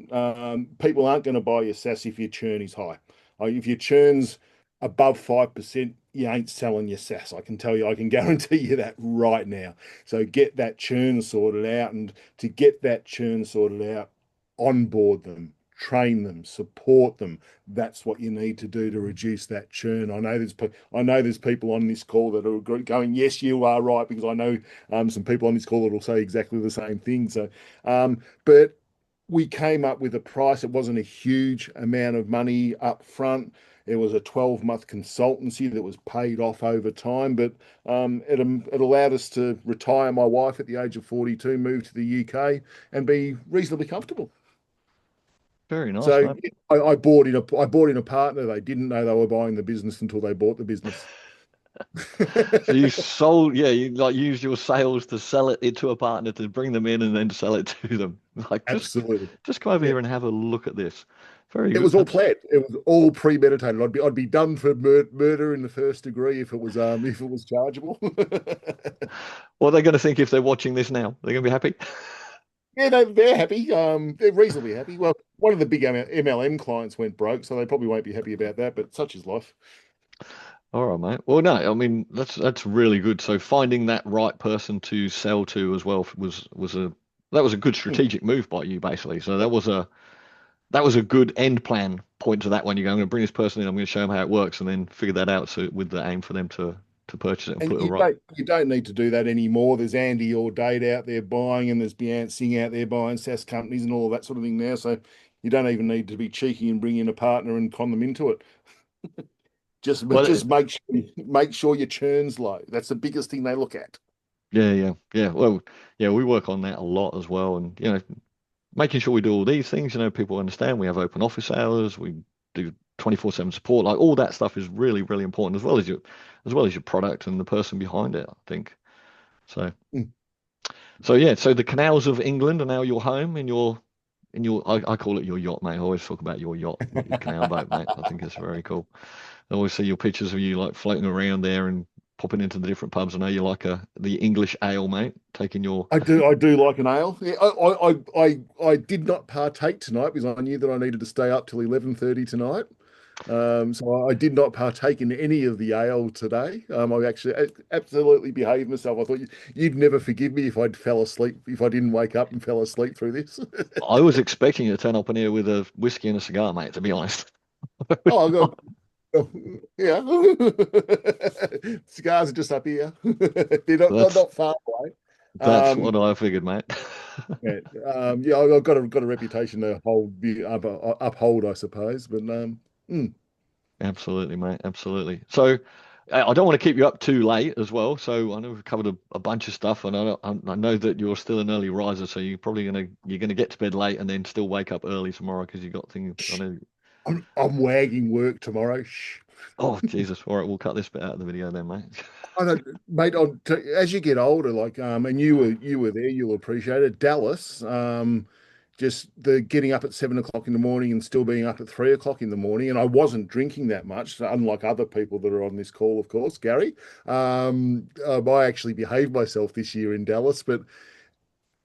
people aren't going to buy your SaaS if your churn is high. If your churn's above 5%, you ain't selling your SaaS. I can tell you, I can guarantee you that right now. So get that churn sorted out. And to get that churn sorted out, onboard them, train them, support them. That's what you need to do to reduce that churn. I know there's people on this call that are going, yes, you are right, because I know some people on this call that will say exactly the same thing. So, but we came up with a price. It wasn't a huge amount of money up front. It was a 12-month consultancy that was paid off over time, but it allowed us to retire my wife at the age of 42, move to the UK, and be reasonably comfortable. Very nice, So mate. I bought in a partner. They didn't know they were buying the business until they bought the business. So you sold, yeah, you like used your sales to sell it to a partner to bring them in and then sell it to them. Like Absolutely. just come over Yeah. here and have a look at this. Very It good. was all planned. It was all premeditated. I'd be done for murder in the first degree if it was chargeable. What are they going to think if they're watching this now? They're going to be happy. Yeah, no, they're happy. They're reasonably happy. Well, one of the big MLM clients went broke, so they probably won't be happy about that. But such is life. All right, mate. Well, no, I mean that's really good. So finding that right person to sell to as well was a that was a good Hmm. strategic move by you, basically. So that was a good end plan point to that one. You go, I'm going to bring this person in, I'm going to show them how it works, and then figure that out. So with the aim for them to purchase it and And put it right. you don't need to do that anymore. There's Andy or Dade out there buying, and there's Beyonce Singh out there buying SaaS companies and all of that sort of thing now. So you don't even need to be cheeky and bring in a partner and con them into it. Well, Just make sure your churn's low. That's the biggest thing they look at. yeah. Well, yeah, we work on that a lot as well, and making sure we do all these things. People understand we have open office hours, we do 24/7 support, like all that stuff is really, really important as well as your product and the person behind it, I think. So, Mm. so yeah, so the canals of England are now your home in your, I call it your yacht, mate. I always talk about your yacht, not your canal boat, mate. I think it's very cool. I always see your pictures of you like floating around there and popping into the different pubs. I know you're like the English ale, mate, taking your. I do like an ale. Yeah, I did not partake tonight because I knew that I needed to stay up till 11:30 tonight. So I did not partake in any of the ale today. I actually absolutely behaved myself. I thought you'd never forgive me if I'd fell asleep, if I didn't wake up and fell asleep through this. I was expecting you to turn up in here with a whiskey and a cigar, mate, to be honest. Oh, I got, oh, yeah. Cigars are just up here. They're That's not far away. that's Um, what I figured, mate. yeah, yeah, I've got a reputation to uphold, I suppose. But mm. Absolutely, mate. Absolutely. So I don't want to keep you up too late as well. So I know we've covered a bunch of stuff, and I know that you're still an early riser, so you're gonna get to bed late and then still wake up early tomorrow because you got things. I Shh, know. I'm wagging work tomorrow. Shh. Oh Jesus! All right, we'll cut this bit out of the video then, mate. I don't, mate. As you get older, like and you were there, you'll appreciate it. Dallas, just the getting up at 7 o'clock in the morning and still being up at 3 o'clock in the morning. And I wasn't drinking that much, unlike other people that are on this call, of course, Gary. I actually behaved myself this year in Dallas, but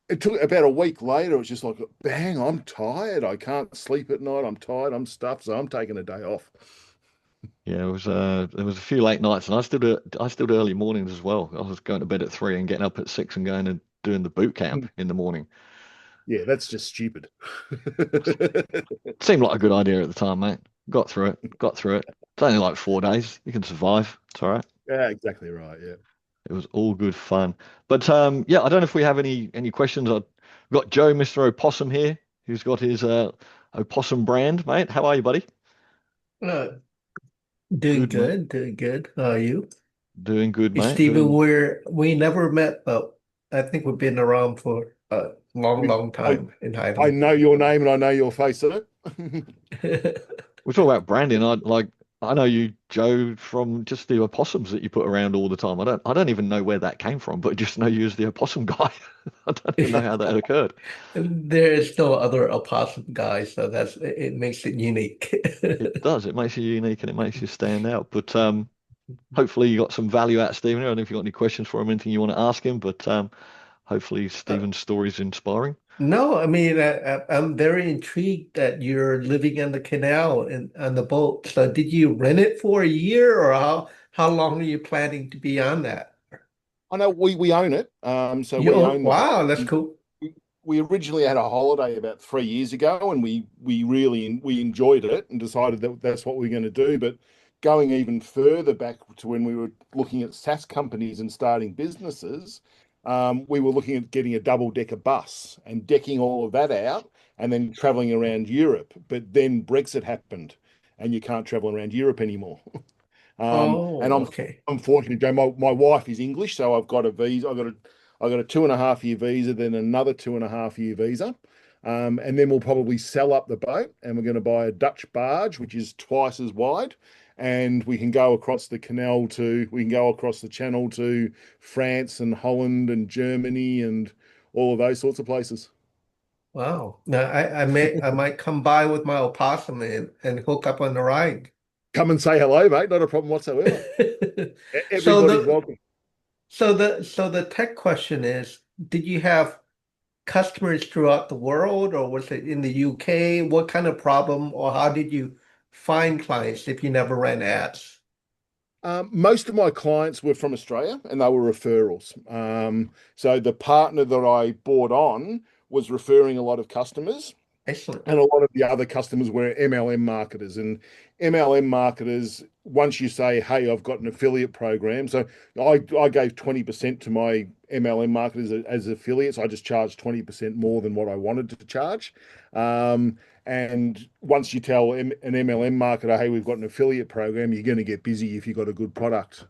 it took about a week later. It was just like, bang, I'm tired. I can't sleep at night. I'm tired. I'm stuffed, so I'm taking a day off. Yeah, it was. There was a few late nights, and I still do early mornings as well. I was going to bed at 3 and getting up at 6 and going and doing the boot camp in the morning. Yeah, that's just stupid. Seemed like a good idea at the time, mate. Got through it. Got through it. It's only like 4 days. You can survive. It's all right. Yeah, exactly right. Yeah. It was all good fun. But yeah, I don't know if we have any questions. I've got Joe, Mr. Opossum here, who's got his Opossum brand, mate. How are you, buddy? Uh, doing Good, mate. good, doing good. How are you? Doing good, Hey, mate. Steven, Doing. we never met, but I think we've been around for a long, We, long I, time in I hiding. know your name and I know your face, sir. We're talking about branding. I know you, Joe, from just the opossums that you put around all the time. I don't even know where that came from, but just know you as the opossum guy. I don't even know how that occurred. There is no other opossum guy, so it makes it unique. It does. It makes you unique and it makes you stand out. But hopefully you got some value out of Stephen. I don't know if you got any questions for him, anything you want to ask him, but Hopefully, Uh, Steven's story is inspiring. no, I mean, I'm very intrigued that you're living on the canal and on the boat. So did you rent it for a year, or how long are you planning to be on that? I know we own it. So You we own, own the boat. wow, that's cool. We originally had a holiday about 3 years ago, and we really we enjoyed it and decided that that's what we are going to do. But going even further back to when we were looking at SaaS companies and starting businesses, we were looking at getting a double-decker bus and decking all of that out, and then traveling around Europe. But then Brexit happened, and you can't travel around Europe anymore. And Oh, okay. I'm fortunate, Joe. My wife is English, so I've got a visa. I got a 2.5 year visa, then another 2.5 year visa, and then we'll probably sell up the boat, and we're going to buy a Dutch barge, which is twice as wide, and we can go across the canal to we can go across the channel to France and Holland and Germany and all of those sorts of places. Wow. Now I might come by with my opossum and hook up on the ride. Come and say hello, mate. Not a problem whatsoever. So Everybody's the welcome. so the tech question is, did you have customers throughout the world, or was it in the UK? What kind of problem, or how did you find clients if you never ran ads? Most of my clients were from Australia and they were referrals. So the partner that I bought on was referring a lot of customers, Excellent. and a lot of the other customers were MLM marketers. And MLM marketers, once you say, "Hey, I've got an affiliate program," so I gave 20% to my MLM marketers as affiliates. I just charged 20% more than what I wanted to charge. And once you tell an MLM marketer, "Hey, we've got an affiliate program," you're going to get busy if you've got a good product.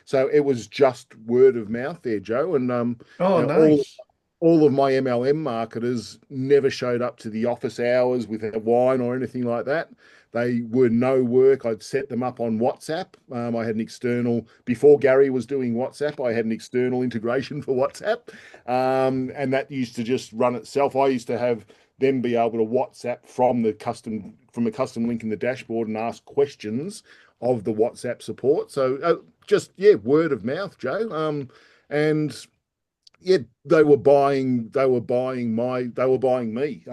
So it was just word of mouth there, Joe. And Oh, you know, nice. all of my MLM marketers never showed up to the office hours with a wine or anything like that. They were no work. I'd set them up on WhatsApp. I had an external, before Gary was doing WhatsApp, I had an external integration for WhatsApp. And that used to just run itself. I used to have them be able to WhatsApp from a custom link in the dashboard and ask questions of the WhatsApp support. So just, yeah, word of mouth, Joe. And yeah, they were buying me.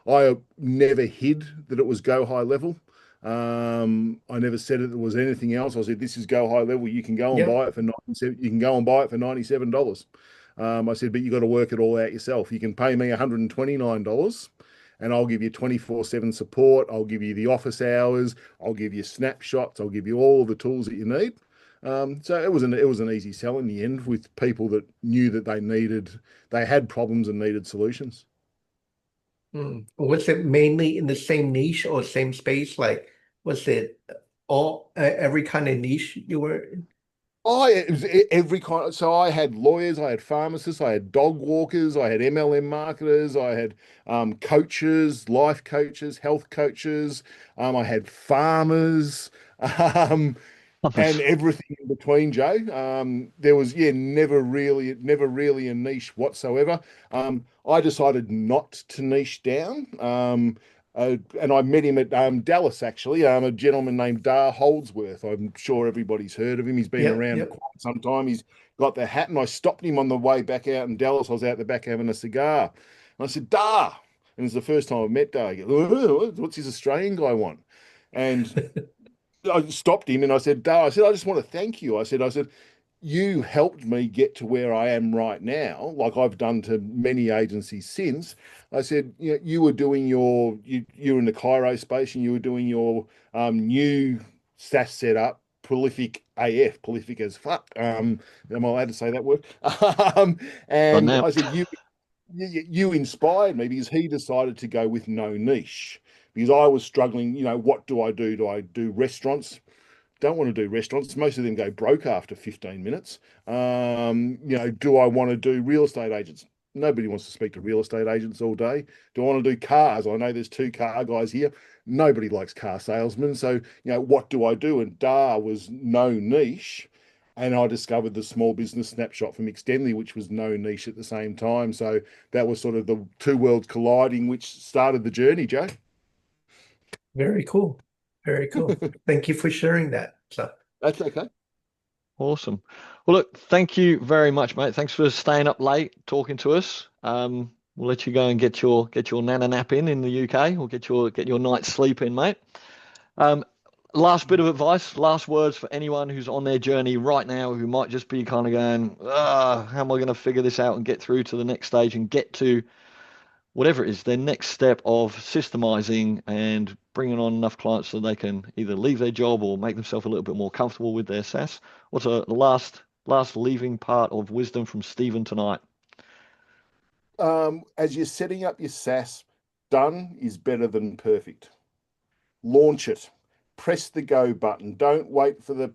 I never hid that it was Go High Level. I never said it was anything else. I said, "This is Go High Level. You can go and Yep. buy it for 97. You can go and buy it for $97." I said, "But you got to work it all out yourself. You can pay me $129, and I'll give you 24/7 support. I'll give you the office hours. I'll give you snapshots. I'll give you all the tools that you need." So it was an easy sell in the end with people that knew that they had problems and needed solutions. Was it mainly in the same niche or same space? Like, was it all every kind of niche you were in? It was every kind. So I had lawyers, I had pharmacists, I had dog walkers, I had MLM marketers, I had coaches, life coaches, health coaches. I had farmers. Um, and everything in between, Joe. There was, yeah, never really a niche whatsoever. I decided not to niche down. And I met him at Dallas, actually. A gentleman named Dar Holdsworth. I'm sure everybody's heard of him. He's been Yep, around yep. quite some time. He's got the hat, and I stopped him on the way back out in Dallas. I was out the back having a cigar, and I said, "Dar," and it's the first time I've met Dar. He goes, "Oh, what's this Australian guy want?" And I stopped him and I said, "Dale, I said, I just want to thank you." I said, you helped me get to where I am right now, like I've done to many agencies since. I said, you were doing you're in the Cairo space and you were doing your new SaaS setup, prolific AF, prolific as fuck. Am I allowed to say that word? Um, Done and now. I said, you inspired me because he decided to go with no niche because I was struggling. What do I do? Do I do restaurants? Don't want to do restaurants. Most of them go broke after 15 minutes. Do I want to do real estate agents? Nobody wants to speak to real estate agents all day. Do I want to do cars? I know there's two car guys here. Nobody likes car salesmen. So, what do I do? And DAR was no niche. And I discovered the small business snapshot from Extendly, which was no niche at the same time. So that was sort of the two worlds colliding, which started the journey, Joe. Very cool. Very cool. Thank you for sharing that. So, That's okay. Awesome. Well, look, thank you very much, mate. Thanks for staying up late talking to us. We'll let you go and get your nana nap in the UK, or get your night's sleep in, mate. Um, last bit of advice, last words for anyone who's on their journey right now who might just be kind of going, how am I going to figure this out and get through to the next stage and get to whatever it is, their next step of systemizing and bringing on enough clients so they can either leave their job or make themselves a little bit more comfortable with their SaaS. What's a last leaving part of wisdom from Stephen tonight? As you're setting up your SaaS, done is better than perfect. Launch it. Press the go button. Don't wait for the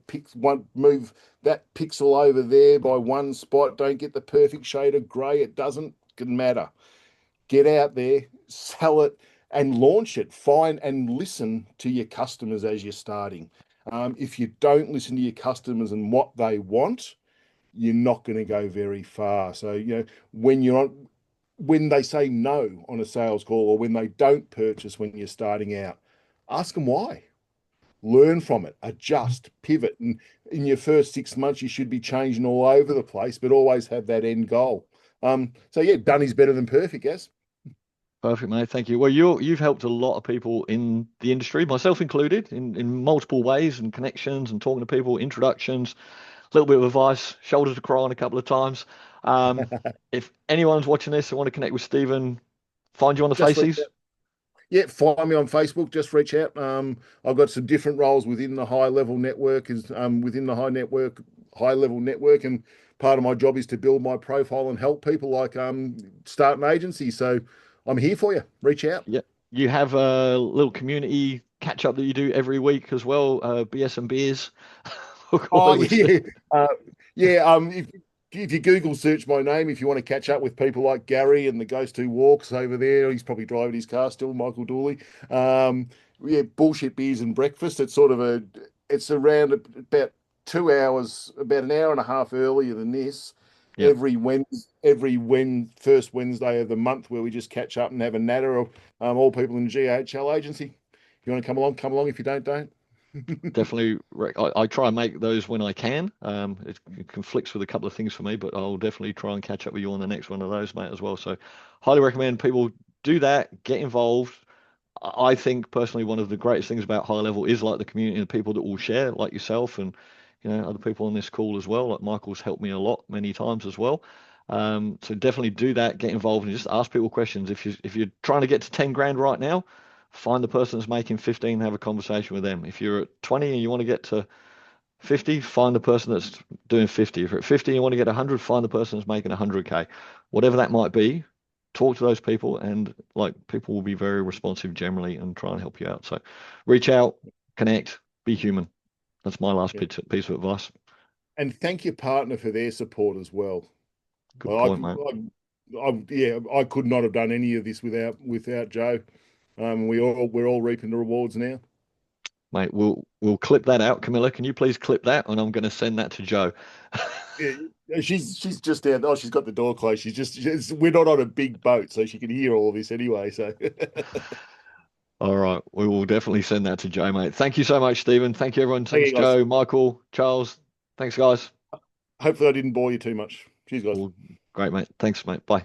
move that pixel over there by one spot. Don't get the perfect shade of grey. It doesn't matter. Get out there, sell it, and launch it. Find and listen to your customers as you're starting. If you don't listen to your customers and what they want, you're not going to go very far. So, when they say no on a sales call, or when they don't purchase when you're starting out, ask them why. Learn from it, adjust, pivot. And in your first 6 months, you should be changing all over the place, but always have that end goal. So yeah, done is better than perfect, yes. Perfect, mate. Thank you. Well, you've helped a lot of people in the industry, myself included, in multiple ways and connections and talking to people, introductions, a little bit of advice, shoulder to cry on a couple of times. If anyone's watching this and want to connect with Stephen, find you on the Just reach faces. out. Yeah, find me on Facebook. Just reach out. I've got some different roles within the high level network, within the high level network, and part of my job is to build my profile and help people like start an agency. So I'm here for you. Reach out. Yeah. You have a little community catch up that you do every week as well, BS and beers. We'll call Oh it with yeah, yeah. If you Google search my name, if you want to catch up with people like Gary and the Ghost Who Walks over there, he's probably driving his car still, Michael Dooley. Yeah, bullshit beers and breakfast. It's around about 2 hours, about an hour and a half earlier than this. yeah, First Wednesday of the month, where we just catch up and have a natter of all people in the GHL agency. If you want to come along, come along. If you don't, don't. definitely. I try and make those when I can. It conflicts with a couple of things for me, but I'll definitely try and catch up with you on the next one of those, mate, as well. So, highly recommend people do that, get involved. I think personally one of the greatest things about high level is like the community and the people that will share, like yourself and other people on this call as well. Like Michael's helped me a lot many times as well. So definitely do that, get involved, and just ask people questions. If you're trying to get to 10 grand right now, find the person that's making 15, and have a conversation with them. If you're at 20 and you want to get to 50, find the person that's doing 50. If you're at 50 and you want to get 100, find the person that's making 100K. Whatever that might be, talk to those people, and like people will be very responsive generally and try and help you out. So reach out, connect, be human. That's my last Yeah. piece of advice. And thank your partner for their support as well. Good I, point, mate. yeah, I could not have done any of this without Joe. We're all reaping the rewards now. Mate, we'll clip that out. Camilla, can you please clip that? And I'm going to send that to Joe. Yeah, she's just out. Oh, she's got the door closed. We're not on a big boat, so she can hear all of this anyway. So All right, we will definitely send that to Joe, mate. Thank you so much, Stephen. Thank you, everyone. thank Thanks, you guys. Joe, Michael, Charles. Thanks, guys. Hopefully I didn't bore you too much. Cheers, guys. All great, mate. Thanks, mate. Bye.